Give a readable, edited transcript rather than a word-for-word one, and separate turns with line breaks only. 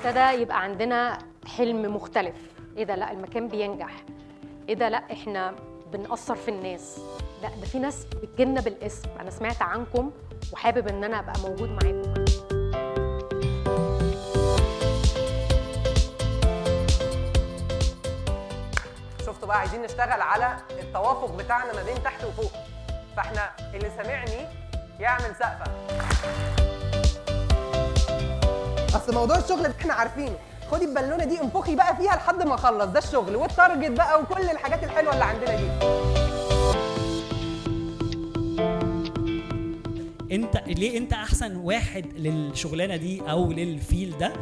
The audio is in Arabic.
ابتدى يبقى عندنا حلم مختلف. ايه ده؟ لا المكان بينجح. ايه ده؟ لا احنا بنأثر في الناس. لا ده في ناس بتجيلنا بالاسم، انا سمعت عنكم وحابب ان انا ابقى موجود معاكم.
شفتوا بقى، عايزين نشتغل على التوافق بتاعنا ما بين تحت وفوق. فاحنا اللي سامعني يعمل سقفه. اصل موضوع الشغل ده احنا عارفينه. خدي البالونه دي انفخي بقى فيها لحد ما اخلص، ده الشغل والتارجت بقى وكل الحاجات الحلوه اللي عندنا دي.
انت ليه انت احسن واحد للشغلانه دي او للفيل ده؟